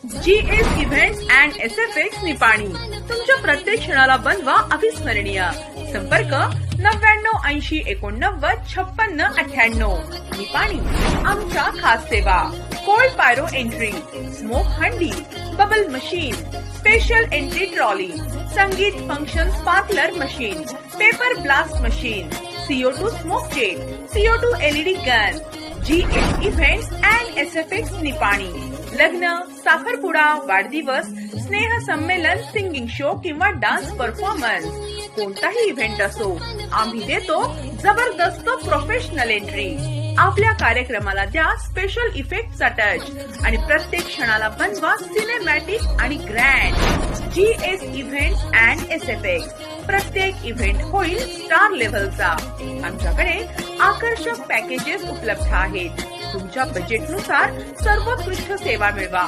GS events and SFX Nipani तुमच्या प्रत्येक क्षणाला बनवा अविस्मरणीय. संपर्क 9980895698. निपाणी. आमच्या खास सेवा कोल्ड पायरो एंट्री, स्मोक हंडी, bubble machine, special entry trolley, संगीत function sparkler machine, paper blast machine, CO2 smoke jet, CO2 LED gun. GS events and SFX Nipani. लग्न, साखरपुडा, वाढदिवस, स्नेह संमेलन, सिंगिंग शो किंवा डान्स परफॉर्मन्स, कोणताही इव्हेंट असो, आम्ही देतो जबरदस्त प्रोफेशनल एंट्री. आपल्या कार्यक्रमाला द्या स्पेशल इफेक्टचा टच आणि प्रत्येक क्षणाला बनवा सिनेमॅटिक आणि grand. GS events and SFX. प्रत्येक इव्हेंट होईल स्टार लेव्हलचा. आमच्याकडे आकर्षक पॅकेजेस उपलब्ध आहेत. तुमच्या बजेटनुसार सर्वोत्कृष्ट सेवा मिळवा.